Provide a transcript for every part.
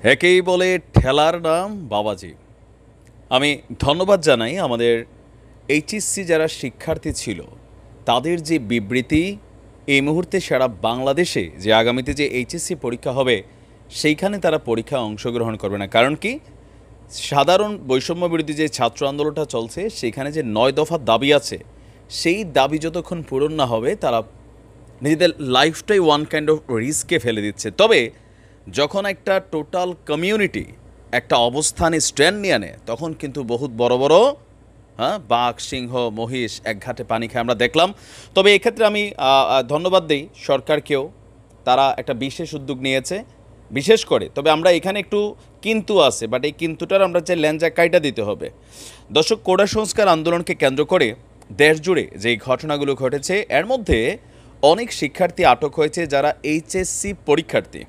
একেই বলে ঠেলার নাম বাবাজি। আমি ধন্যবাদ জানাই আমাদের এইচএসসি যারা শিক্ষার্থী ছিল তাদের যে বিবৃতি এই মুহূর্তে সারা বাংলাদেশে যে আগামীতে যে এইচএসসি পরীক্ষা হবে সেইখানে তারা পরীক্ষায় অংশগ্রহণ করবে না। কারণ কি, সাধারণ বৈষম্য বিরোধী যে ছাত্র আন্দোলনটা চলছে সেখানে যে 9 দফা দাবি আছে সেই দাবি যতক্ষণ পূরণ না হবে তারা নিজেদের লাইফটাই ওয়ান কাইন্ড অফ রিস্কে ফেলে দিচ্ছে। তবে যখন একটা টোটাল কমিউনিটি একটা অবস্থানে স্ট্যান্ড নিয়ে নেয় তখন কিন্তু বহুত বড় বড় বাঘ সিংহ মহিষ এক ঘাটে পানি খায় আমরা দেখলাম। তবে এক্ষেত্রে আমি ধন্যবাদ দিই সরকারকেও, তারা একটা বিশেষ উদ্যোগ নিয়েছে বিশেষ করে। তবে আমরা এখানে একটু কিন্তু আছে, বাট এই কিন্তুটার আমরা চাই ল্যাঞ্জা কাইটা দিতে হবে। দর্শক, কোটা সংস্কার আন্দোলনকে কেন্দ্র করে দেশ জুড়ে যেই ঘটনাগুলো ঘটেছে এর মধ্যে অনেক শিক্ষার্থী আটক হয়েছে যারা এইচএসসি পরীক্ষার্থী।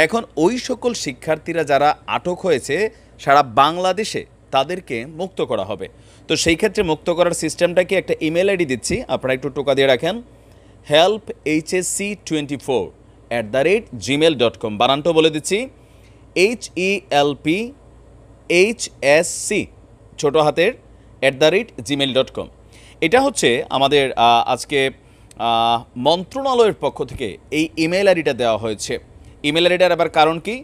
এখন ওই সকল শিক্ষার্থীরা যারা আটক হয়েছে সারা বাংলাদেশে তাদেরকে মুক্ত করা হবে। তো সেই ক্ষেত্রে মুক্ত করার সিস্টেমটাকে একটা ইমেল আইডি দিচ্ছি, আপনারা একটু টোকা দিয়ে রাখেন। helphsc24@gmail.com, বানানটা বলে দিচ্ছি, HELPHSC ছোটো হাতের @gmail.com। এটা হচ্ছে আমাদের আজকে মন্ত্রণালয়ের পক্ষ থেকে এই ইমেল আইডিটা দেওয়া হয়েছে। ইমেল আইডিটার আবার কারণ কি,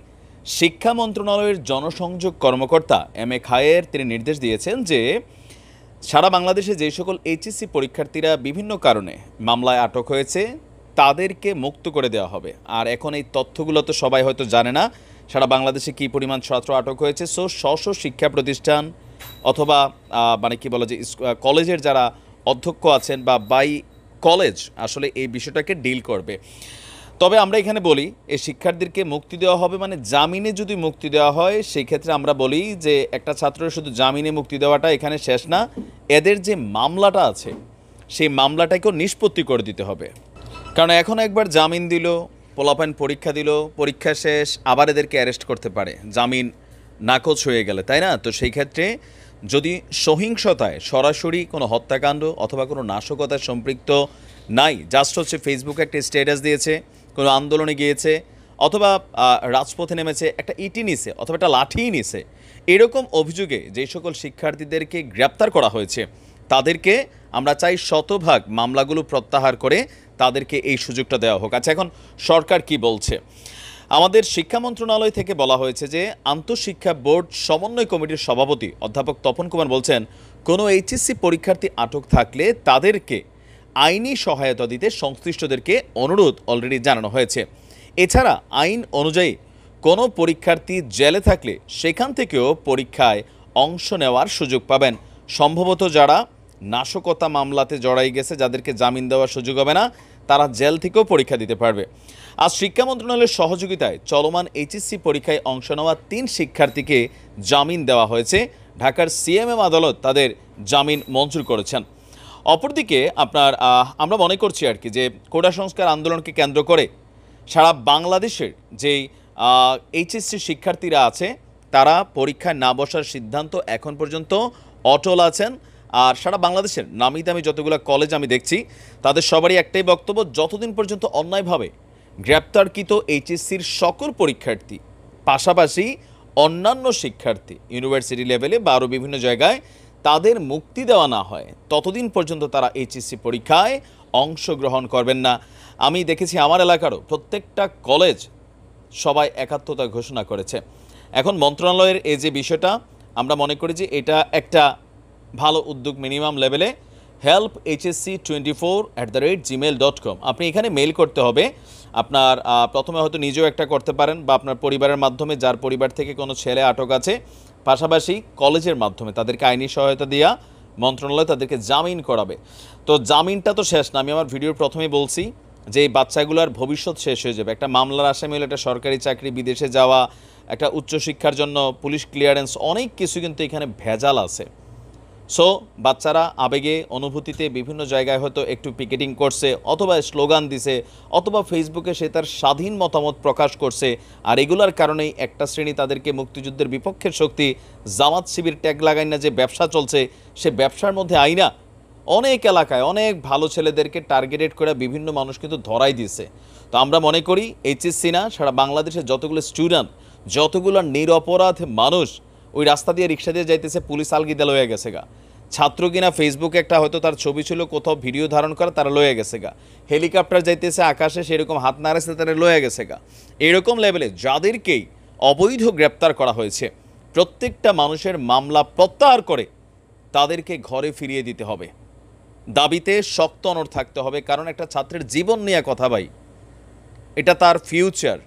শিক্ষা মন্ত্রণালয়ের জনসংযোগ কর্মকর্তা MA খায়ের তিনি নির্দেশ দিয়েছেন যে সারা বাংলাদেশে যে সকল এইচএসসি পরীক্ষার্থীরা বিভিন্ন কারণে মামলায় আটক হয়েছে তাদেরকে মুক্ত করে দেওয়া হবে। আর এখন এই তথ্যগুলো তো সবাই হয়তো জানে না সারা বাংলাদেশে কী পরিমাণ ছাত্র আটক হয়েছে। সো স্ব শিক্ষা প্রতিষ্ঠান অথবা মানে কি বলা যে কলেজের যারা অধ্যক্ষ আছেন বা বাই কলেজ আসলে এই বিষয়টাকে ডিল করবে। তবে আমরা এখানে বলি এই শিক্ষার্থীদেরকে মুক্তি দেওয়া হবে মানে জামিনে যদি মুক্তি দেওয়া হয় সেই ক্ষেত্রে আমরা বলি যে একটা ছাত্রের শুধু জামিনে মুক্তি দেওয়াটা এখানে শেষ না, এদের যে মামলাটা আছে সেই মামলাটাকেও নিষ্পত্তি করে দিতে হবে। কারণ এখন একবার জামিন দিল, পোলাপাইন পরীক্ষা দিল, পরীক্ষা শেষ আবার এদেরকে অ্যারেস্ট করতে পারে জামিন নাকচ হয়ে গেলে, তাই না? তো সেই ক্ষেত্রে যদি সহিংসতায় সরাসরি কোনো হত্যাকাণ্ড অথবা কোনো নাশকতায় সম্পৃক্ত নাই, জাস্ট হচ্ছে ফেসবুকে একটা স্ট্যাটাস দিয়েছে, কোনো আন্দোলনে গিয়েছে অথবা রাজপথে নেমেছে, একটা ইটি নিছে অথবা একটা লাঠিই নিছে, এরকম অভিযোগে যে সকল শিক্ষার্থীদেরকে গ্রেপ্তার করা হয়েছে তাদেরকে আমরা চাই শতভাগ মামলাগুলো প্রত্যাহার করে তাদেরকে এই সুযোগটা দেওয়া হোক। আচ্ছা, এখন সরকার কি বলছে? আমাদের শিক্ষা মন্ত্রণালয় থেকে বলা হয়েছে যে আন্তঃশিক্ষা বোর্ড সমন্বয় কমিটির সভাপতি অধ্যাপক তপন কুমার বলছেন, কোনো এইচএসসি পরীক্ষার্থী আটক থাকলে তাদেরকে আইনি সহায়তা দিতে সংশ্লিষ্টদেরকে অনুরোধ অলরেডি জানানো হয়েছে। এছাড়া আইন অনুযায়ী কোনো পরীক্ষার্থী জেলে থাকলে সেখান থেকেও পরীক্ষায় অংশ নেওয়ার সুযোগ পাবেন। সম্ভবত যারা নাশকতা মামলাতে জড়াই গেছে, যাদেরকে জামিন দেওয়ার সুযোগ হবে না, তারা জেল থেকেও পরীক্ষা দিতে পারবে। আজ শিক্ষা মন্ত্রণালয়ের সহযোগিতায় চলমান এইচএসসি পরীক্ষায় অংশ নেওয়া 3 শিক্ষার্থীকে জামিন দেওয়া হয়েছে। ঢাকার সিএমএম আদালত তাদের জামিন মঞ্জুর করেছেন। অপরদিকে আপনার আমরা মনে করছি আর কি যে কোটা সংস্কার আন্দোলনকে কেন্দ্র করে সারা বাংলাদেশের যেই এইচএসসি শিক্ষার্থীরা আছে তারা পরীক্ষায় না বসার সিদ্ধান্ত এখন পর্যন্ত অটল আছেন। আর সারা বাংলাদেশের নামি দামি যতগুলো কলেজ আমি দেখছি তাদের সবারই একটাই বক্তব্য, যতদিন পর্যন্ত অন্যায়ভাবে গ্রেপ্তারকৃত এইচএসসির সকল পরীক্ষার্থী পাশাপাশি অন্যান্য শিক্ষার্থী ইউনিভার্সিটি লেভেলে বা আরও বিভিন্ন জায়গায় তাদের মুক্তি দেওয়া না হয় ততদিন পর্যন্ত তারা এইচএসসি পরীক্ষায় অংশগ্রহণ করবেন না। আমি দেখেছি আমার এলাকারও প্রত্যেকটা কলেজ সবাই একাত্মতা ঘোষণা করেছে। এখন মন্ত্রণালয়ের এই যে বিষয়টা আমরা মনে করি যে এটা একটা ভালো উদ্যোগ মিনিমাম লেভেলে। helphsc24@gmail.com, আপনি এখানে মেইল করতে হবে। আপনার প্রথমে হয়তো নিজেও একটা করতে পারেন বা আপনার পরিবারের মাধ্যমে, যার পরিবার থেকে কোনো ছেলে আটক আছে, পাশাপাশি কলেজের মাধ্যমে তাদেরকে আইনি সহায়তা দেওয়া মন্ত্রণালয় তাদেরকে জামিন করাবে। তো জামিনটা তো শেষ না, আমি আমার ভিডিওর প্রথমেই বলছি যে এই বাচ্চাগুলোর ভবিষ্যৎ শেষ হয়ে যাবে। একটা মামলার আসামি হলে একটা সরকারি চাকরি, বিদেশে যাওয়া, একটা উচ্চশিক্ষার জন্য পুলিশ ক্লিয়ারেন্স, অনেক কিছু কিন্তু এখানে ভেজাল আছে। সো বাচ্চারা আবেগে অনুভূতিতে বিভিন্ন জায়গায় হয়তো একটু পিকেটিং করছে অথবা স্লোগান দিছে অথবা ফেসবুকে সে তার স্বাধীন মতামত প্রকাশ করছে, আর এগুলার কারণেই একটা শ্রেণী তাদেরকে মুক্তিযুদ্ধের বিপক্ষের শক্তি জামাত শিবির ট্যাগ লাগাই না যে ব্যবসা চলছে, সে ব্যবসার মধ্যে আইনা অনেক এলাকায় অনেক ভালো ছেলেদেরকে টার্গেটেড করে বিভিন্ন মানুষ কিন্তু ধরাই দিয়েছে। তো আমরা মনে করি এইচএসসি না, সারা বাংলাদেশের যতগুলো স্টুডেন্ট যতগুলো নিরপরাধ মানুষ ওই রাস্তা দিয়ে রিক্সা দিয়ে যাইতেছে, পুলিশ আলগিদা লয়ে গেছে গা। ছাত্র কিনা ফেসবুকে একটা হয়তো তার ছবি ছিল, কোথাও ভিডিও ধারণ করা, তারা লয়ে গেছে গা। হেলিকপ্টার যাইতেছে আকাশে, সেরকম হাত নাড়াচ্ছে, তারা লয়ে গেছে গা। এরকম লেভেলে যাদেরকেই অবৈধ গ্রেপ্তার করা হয়েছে, প্রত্যেকটা মানুষের মামলা প্রত্যাহার করে তাদেরকে ঘরে ফিরিয়ে দিতে হবে। দাবিতে শক্ত অনড় থাকতে হবে, কারণ একটা ছাত্রের জীবন নিয়ে কথা ভাই, এটা তার ফিউচার।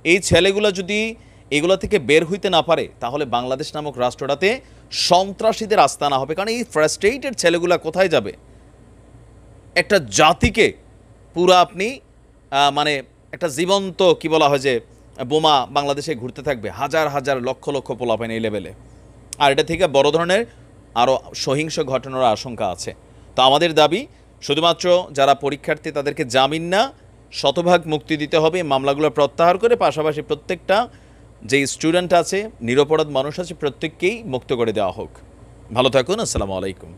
এই ছেলেগুলো যদি এগুলো থেকে বের হইতে না পারে, তাহলে বাংলাদেশ নামক রাষ্ট্রটাতে সন্ত্রাসীদের আস্তানা হবে। কারণ এই ফ্রাস্ট্রেটেড ছেলেগুলা কোথায় যাবে? একটা জাতিকে পুরা আপনি মানে একটা জীবন্ত কি বলা হয় যে বোমা বাংলাদেশে ঘুরতে থাকবে, হাজার হাজার লক্ষ লক্ষ পোলাপাইন এই লেভেলে। আর এটা থেকে বড় ধরনের আরও সহিংস ঘটনার আশঙ্কা আছে। তো আমাদের দাবি, শুধুমাত্র যারা পরীক্ষার্থী তাদেরকে জামিন না, শতভাগ মুক্তি দিতে হবে, মামলাগুলো প্রত্যাহার করে পাশাপাশি প্রত্যেকটা যে স্টুডেন্ট আছে, নিরপরাধ মানুষ আছে, প্রত্যেককেই মুক্ত করে দেওয়া হোক। ভালো থাকুন, আসসালামু আলাইকুম।